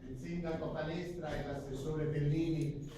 il sindaco Palestra e l'assessore Pellini,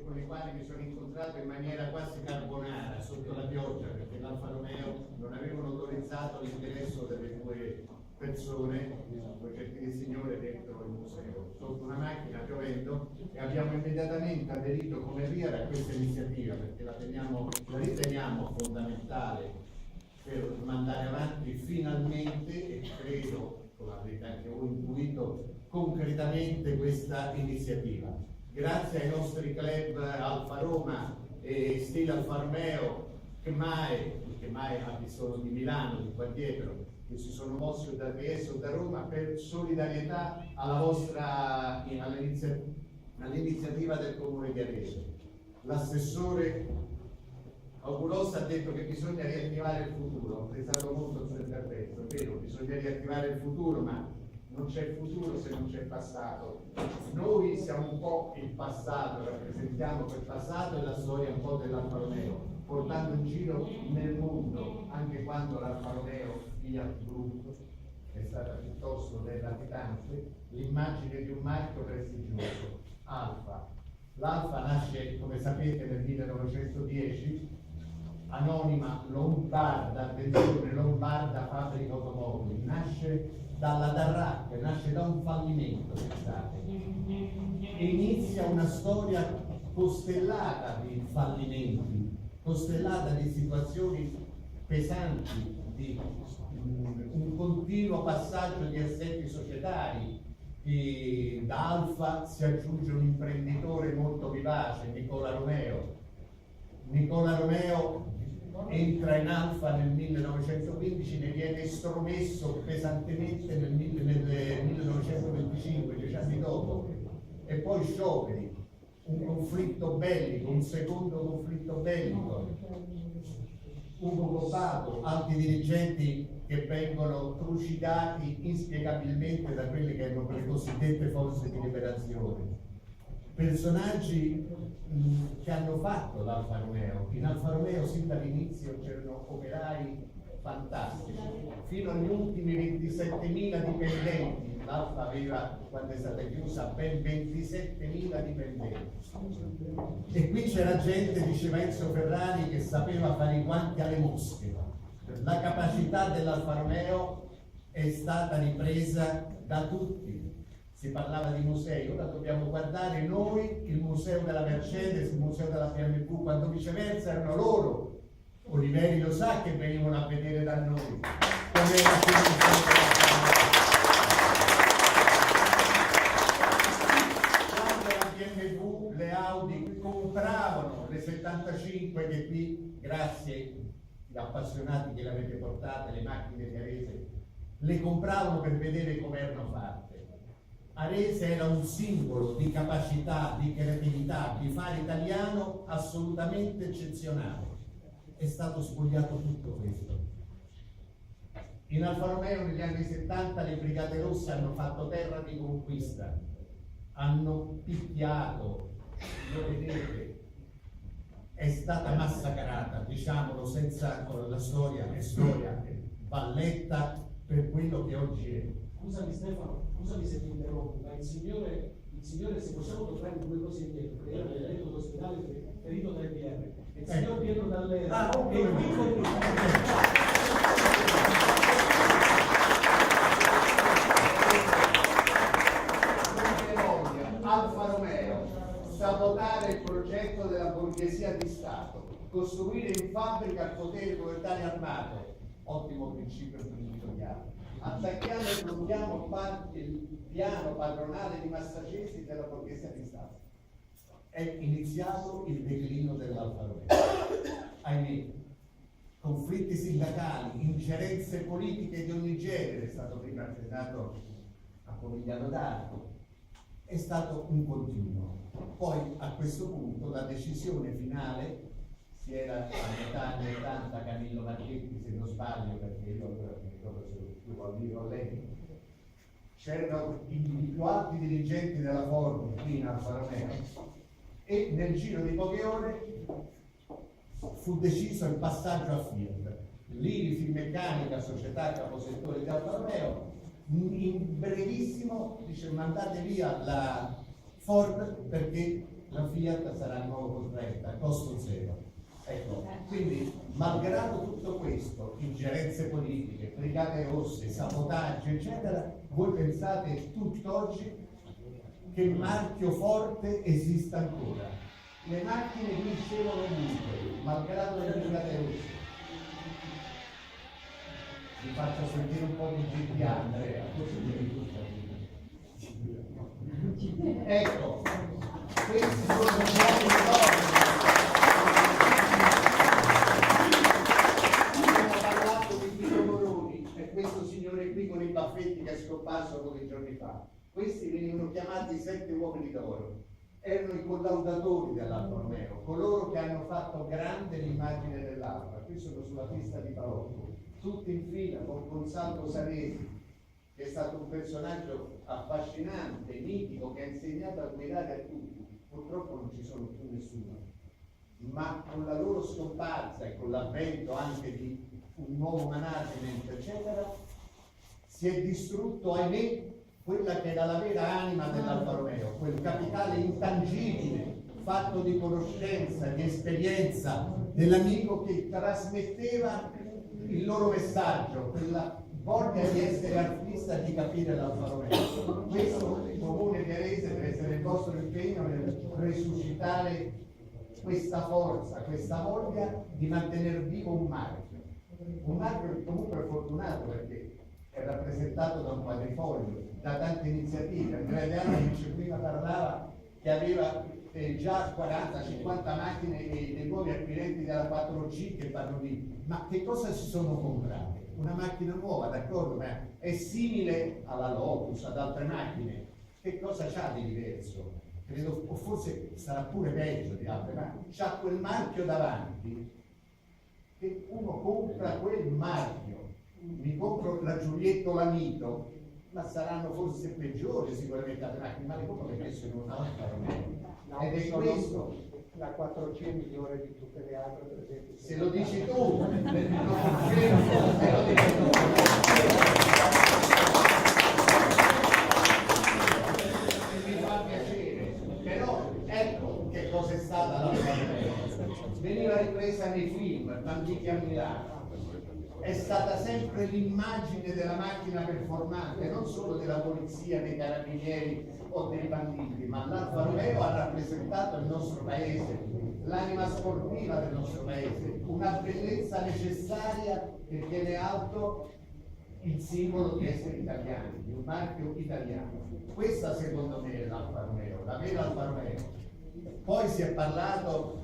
con i quali mi sono incontrato in maniera quasi carbonara sotto la pioggia, perché l'Alfa Romeo non avevano autorizzato l'ingresso delle due persone, progetti di signore, dentro il museo, sotto una macchina piovendo, e abbiamo immediatamente aderito come RIAR a questa iniziativa, perché la riteniamo fondamentale per mandare avanti finalmente, e credo, come avete anche voi intuito, concretamente questa iniziativa. Grazie ai nostri club Alfa Roma e Stile Alfa Romeo, che mai sono di Milano, di qua dietro, che si sono mossi da Trieste o da Roma per solidarietà all'iniziativa del Comune di Arese. L'assessore Augurossa ha detto che bisogna riattivare il futuro, ho apprezzato molto il suo intervento, è vero, bisogna riattivare il futuro, ma non c'è futuro se non c'è passato. Noi siamo un po' il passato, rappresentiamo quel passato e la storia un po' dell'Alfa Romeo, portando in giro nel mondo, anche quando l'Alfa Romeo Fiat Group è stata piuttosto latitante, l'immagine di un marchio prestigioso, Alfa. L'Alfa nasce, come sapete, nel 1910, anonima lombarda, attenzione, lombarda fabbrica automobili, nasce dalla Darracq, nasce da un fallimento, pensate, e inizia una storia costellata di fallimenti, costellata di situazioni pesanti, di un continuo passaggio di assetti societari. E da Alfa si aggiunge un imprenditore molto vivace, Nicola Romeo. Nicola Romeo entra in Alfa nel 1915, ne viene estromesso pesantemente nel 1925, 10 anni dopo, e poi scioperi, un conflitto bellico, un secondo conflitto bellico, Ugo Copato, altri dirigenti che vengono trucidati inspiegabilmente da quelle che erano le cosiddette forze di liberazione. Personaggi che hanno fatto l'Alfa Romeo. In Alfa Romeo sin dall'inizio c'erano operai fantastici, fino agli ultimi 27.000 dipendenti. L'Alfa aveva, quando è stata chiusa, ben 27.000 dipendenti. E qui c'era gente, diceva Enzo Ferrari, che sapeva fare i guanti alle mosche. La capacità dell'Alfa Romeo è stata ripresa da tutti. Si parlava di musei, ora dobbiamo guardare noi il museo della Mercedes, il museo della BMW, quando viceversa erano loro, Oliveri lo sa, che venivano a vedere da noi. Quando la BMW, le Audi compravano le 75, che qui, grazie agli appassionati che le avete portate, le macchine di Arese, le compravano per vedere come erano fatte. Arese era un simbolo di capacità, di creatività, di fare italiano assolutamente eccezionale. È stato spogliato tutto questo. In Alfa Romeo negli anni 70 le Brigate Rosse hanno fatto terra di conquista, hanno picchiato, lo vedete, è stata massacrata, diciamolo senza la storia, è storia, è Valletta per quello che oggi è. Scusami Stefano, scusami se ti interrompo, ma il signore, se possiamo tornare due cose indietro, perché era nel letto d'ospedale ferito dal PR, il signor Pietro Dall'Era, e qui Alfa Romeo, sabotare il progetto della borghesia di Stato, costruire in fabbrica il potere proprietario armato, ottimo principio imprenditoriale. Attacchiamo e blocchiamo il piano padronale di Massagesi della borghesia di Stato. È iniziato il declino dell'Alfa Romeo. Ahimè, conflitti sindacali, ingerenze politiche di ogni genere, è stato prima accennato a Pomigliano d'Arco, è stato un continuo. Poi a questo punto la decisione finale, si era a metà anni 80, Camillo Marchetti, se non sbaglio, perché io allora mi ricordo se più al vivo a lei, c'erano i più alti dirigenti della Ford qui in Alfa Romeo, e nel giro di poche ore fu deciso il passaggio a Fiat. Lì Finmeccanica, società caposettore di Alfa Romeo, in brevissimo dice mandate via la Ford perché la Fiat sarà il nuovo contraente a costo zero. Ecco, quindi malgrado tutto questo, ingerenze politiche, brigate rosse, sabotaggi eccetera, voi pensate tutt'oggi che il marchio forte esista ancora. Le macchine vincevano ovunque, malgrado le brigate rosse. Vi faccio sentire un po' di GTA, Andrea. Ecco, questi sono un po' di cose. Abbiamo parlato di Tito Moroni e questo signore qui con i baffetti che è scomparso pochi giorni fa. Questi venivano chiamati i 7 uomini d'oro. Erano i collaudatori dell'Alfa Romeo, coloro che hanno fatto grande l'immagine dell'Alfa. Qui sono sulla pista di Palocco, tutti in fila con Consalvo Sanesi, che è stato un personaggio affascinante, mitico, che ha insegnato a guidare a tutti. Purtroppo non ci sono più nessuno, ma con la loro scomparsa e con l'avvento anche di un nuovo management, eccetera, si è distrutto, ahimè, quella che era la vera anima dell'Alfa Romeo, quel capitale intangibile, fatto di conoscenza, di esperienza, dell'amico che trasmetteva il loro messaggio, quella voglia di essere artista, di capire l'Alfa Romeo. Questo comune chiarese deve essere il vostro impegno nel resuscitare questa forza, questa voglia di mantenere vivo un marchio che comunque è fortunato perché è rappresentato da un quadrifoglio, da tante iniziative. Andrea De Angelis prima parlava che aveva già 40-50 macchine e dei nuovi acquirenti della 4C che vanno lì. Ma che cosa si sono comprate? Una macchina nuova, d'accordo, ma è simile alla Lotus, ad altre macchine. Che cosa c'ha di diverso? Credo, o forse sarà pure peggio di altre macchine. C'ha quel marchio davanti che uno compra quel marchio. Mi compro la Giulietto Lamito, ma saranno forse peggiori sicuramente altre macchine, ma le compro perché sono una Alfa Romeo. Ed è questo. La 4C è migliore di tutte le altre presenti. Se lo dici tu, se lo dici tu. Mi fa piacere, però ecco che cosa è stata l'Alfa Romeo. Veniva ripresa nei film, Banditi a Milano. È stata sempre l'immagine della macchina performante, non solo della polizia, dei carabinieri o dei banditi, ma l'Alfa Romeo ha rappresentato il nostro paese, l'anima sportiva del nostro paese, una bellezza necessaria che tiene alto il simbolo di essere italiani, di un marchio italiano. Questa secondo me è l'Alfa Romeo, la vera Alfa Romeo. Poi si è parlato,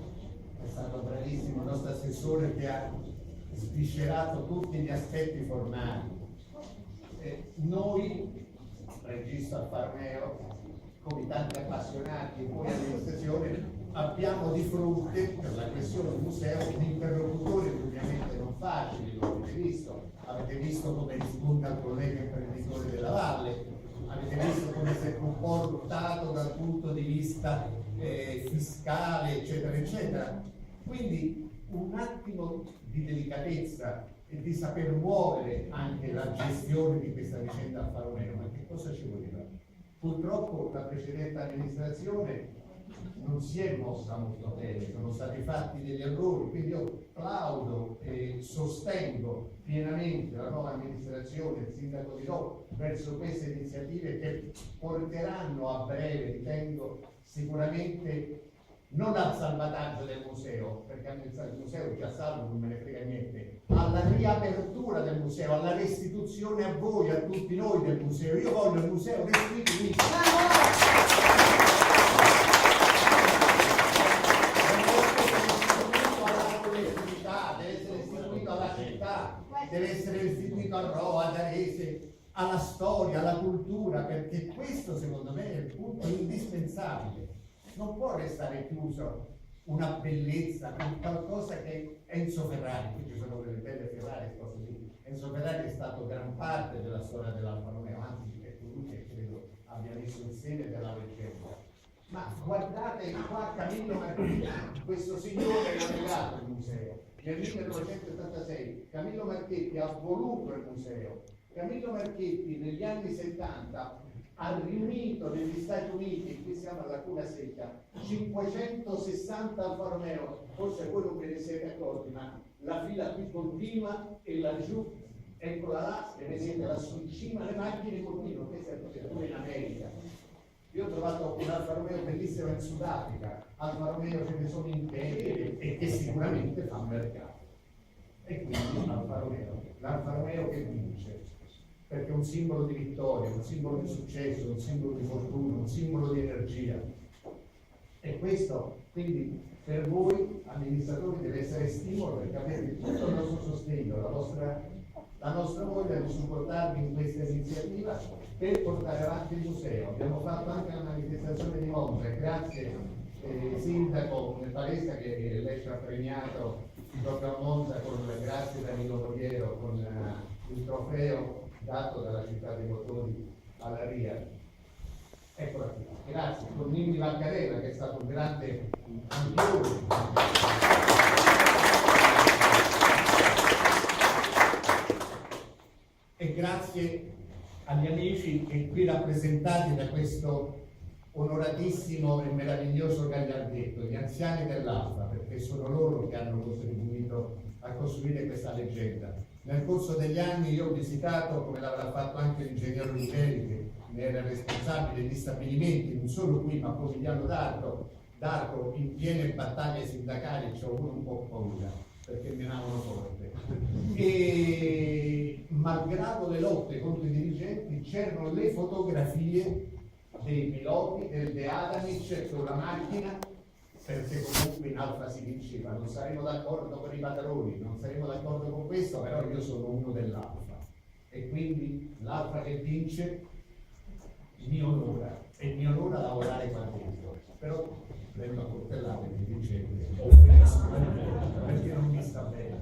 è stato bravissimo il nostro assessore che ha sviscerato tutti gli aspetti formali. Noi, registro Alfa Romeo, come tanti appassionati e poi amministrazione, abbiamo di fronte, per la questione del museo, interlocutori ovviamente non facili, lo avete visto come risponde al collega imprenditore della Valle, avete visto come si è comportato dal punto di vista fiscale, eccetera, eccetera. Quindi un attimo di delicatezza e di saper muovere anche la gestione di questa vicenda Alfa Romeo. Ma che cosa ci voleva? Purtroppo la precedente amministrazione non si è mossa molto bene, sono stati fatti degli errori, quindi io plaudo e sostengo pienamente la nuova amministrazione, il sindaco Di Rò, verso queste iniziative che porteranno a breve, ritengo, sicuramente non al salvataggio del museo, perché il museo è già salvo, non me ne frega niente, alla riapertura del museo, alla restituzione a voi, a tutti noi del museo. Io voglio il museo restituito. Deve essere restituito alla città, deve essere restituito a Roma, ad Arese, alla storia, alla cultura, perché questo secondo me è il punto indispensabile. Non può restare chiuso una bellezza, un qualcosa che Enzo Ferrari, qui ci sono delle belle Ferrari, Enzo Ferrari è stato gran parte della storia dell'Alfa Romeo, anzi è colui che credo abbia messo insieme della leggenda. Ma guardate qua Camillo Marchetti, questo signore che ha legato il museo nel 1986. Camillo Marchetti ha voluto il museo Camillo Marchetti negli anni 70 ha riunito negli Stati Uniti, qui siamo alla Cuna Secca, 560 Alfa Romeo, forse voi non ve ne siete accorti, ma la fila qui continua e laggiù, eccola là, e vedete lassù in cima le macchine continuano, questa è pure in America. Io ho trovato un Alfa Romeo bellissimo in Sudafrica, Alfa Romeo ce ne sono in te e che sicuramente fa mercato. E quindi Alfa Romeo, l'Alfa Romeo che vince, perché è un simbolo di vittoria, un simbolo di successo, un simbolo di fortuna, un simbolo di energia. E questo, quindi, per voi amministratori deve essere stimolo, perché avete tutto il nostro sostegno, la nostra voglia di supportarvi in questa iniziativa per portare avanti il museo. Abbiamo fatto anche la manifestazione di Monza, e grazie Sindaco Palestra che lei ci ha premiato proprio a Monza grazie Danilo Mogliero con il trofeo dato dalla città dei motori alla RIA. Eccola qui, grazie, con Nini Vaccarella che è stato un grande campione. E grazie agli amici che qui rappresentati da questo onoratissimo e meraviglioso gagliardetto, gli anziani dell'Alfa, perché sono loro che hanno contribuito a costruire questa leggenda. Nel corso degli anni io ho visitato, come l'avrà fatto anche l'ingegnere Ruggeri, che ne era responsabile, gli stabilimenti, non solo qui, ma a Pomigliano d'Arco, in piene battaglie sindacali, ci ho avuto un po' paura, perché menavano forte. E malgrado le lotte contro i dirigenti, c'erano le fotografie dei piloti, del De Adamic con la macchina, perché comunque in Alfa si vinceva. Non saremo d'accordo con i padroni, non saremo d'accordo con questo, però io sono uno dell'Alfa e quindi l'Alfa che vince mi onora e mi onora lavorare qua dentro. Però prendo a coltellate mi dice perché non mi sta bene.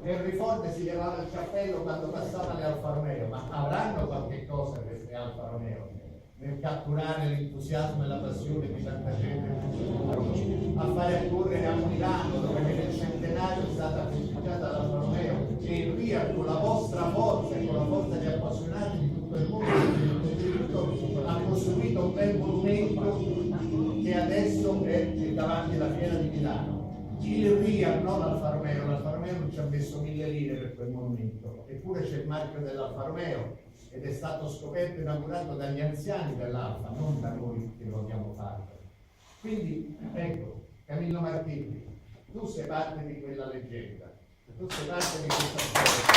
Henry Ford si levava il cappello quando passava le Alfa Romeo, ma avranno qualche cosa queste Alfa Romeo nel catturare l'entusiasmo e la passione di tanta gente, a fare accorrere a Milano, dove nel centenario è stata festeggiata l'Alfa Romeo, e in RIA con la vostra forza e con la forza di appassionati di tutto il mondo ha costruito un bel monumento che adesso è davanti alla Fiera di Milano. Il RIA, non l'Alfa Romeo, l'Alfa Romeo non ci ha messo 1000 lire per quel monumento, eppure c'è il marchio dell'Alfa Romeo ed è stato scoperto e inaugurato dagli anziani dell'Alfa, non da noi che lo abbiamo fatto. Quindi, ecco, Camillo Marchetti, tu sei parte di quella leggenda, tu sei parte di questa storia.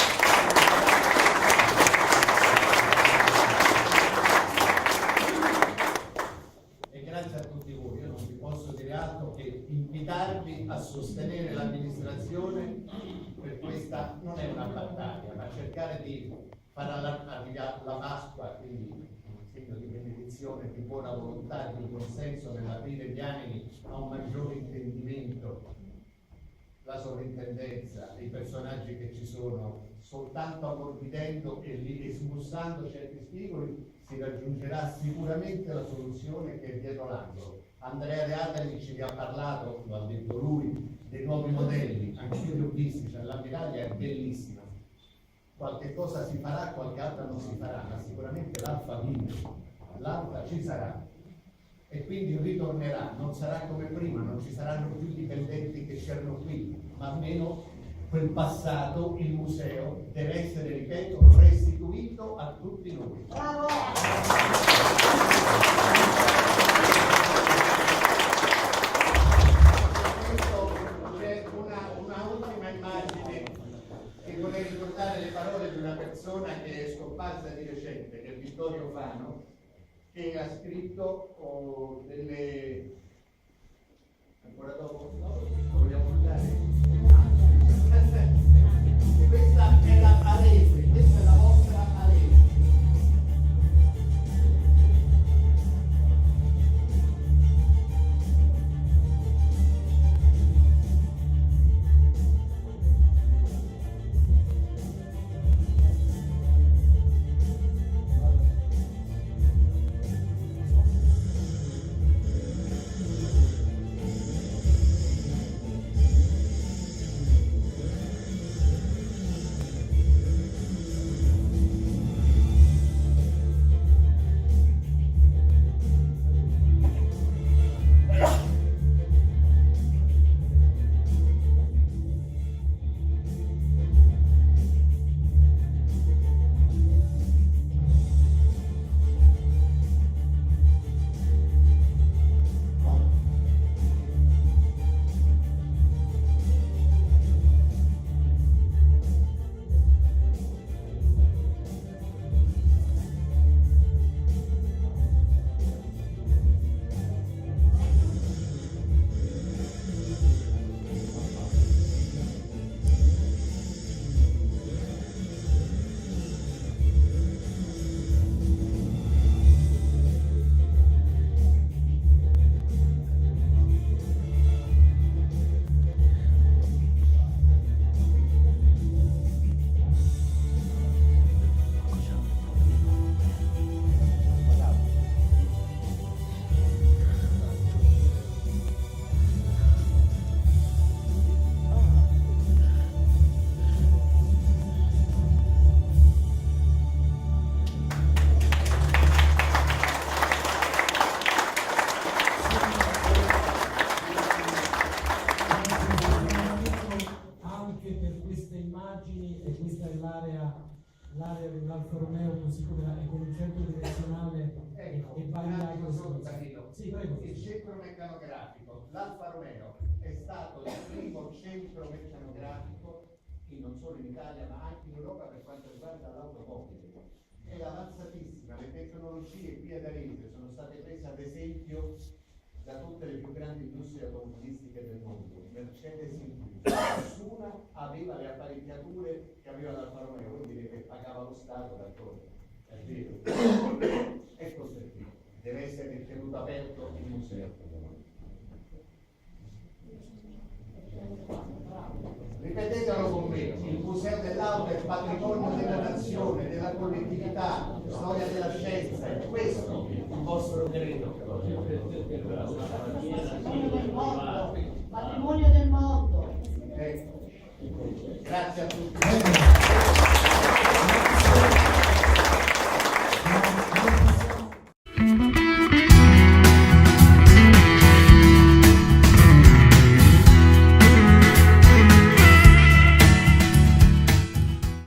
E grazie a tutti voi, io non vi posso dire altro che invitarvi a sostenere l'amministrazione per questa, non è una battaglia, ma cercare di fare la Pasqua, quindi un segno di benedizione, di buona volontà, di consenso nell'aprire gli animi a un maggiore intendimento. La sovrintendenza, i personaggi che ci sono, soltanto ammorbidendo e smussando certi spigoli si raggiungerà sicuramente la soluzione che è dietro l'angolo. Andrea De Adamic vi ha parlato, lo ha detto lui, dei nuovi modelli, anche io li ho visti, cioè l'ammiraglia è bellissima. Qualche cosa si farà, qualche altra non si farà, ma sicuramente l'Alfa vince, l'Alfa ci sarà e quindi ritornerà, non sarà come prima, non ci saranno più dipendenti che c'erano qui, ma almeno quel passato, il museo, deve essere, ripeto, restituito a tutti noi. Bravo! C'è una ultima immagine che vorrei ricordare, le parole di una persona che è scomparsa di recente, che è Vittorio Fano, che ha scritto delle... ancora dopo? No, vogliamo andare? Questa è la Alese, questa è la vostra Alese. l'area dell'Alfa Romeo, così come con il centro direzionale Ecco, e un vari attimo altri. solo, Danilo. Sì, prego. Il centro meccanografico, l'Alfa Romeo, è stato il primo centro meccanografico non solo in Italia ma anche in Europa per quanto riguarda l'automobile. È avanzatissima, le tecnologie qui ad Arese sono state prese ad esempio da tutte le più grandi industrie automobilistiche del mondo. Mercedes inclusa, nessuna aveva le apparecchiature che aveva l'Alfa Romeo, vuol dire che pagava lo Stato d'accordo. È vero. Ecco perché deve essere tenuto aperto il museo. Ripetetelo con me, il museo dell'auto è patrimonio della nazione, della collettività, storia della scienza, è questo il vostro credo. Patrimonio del mondo. Ecco. Grazie a tutti.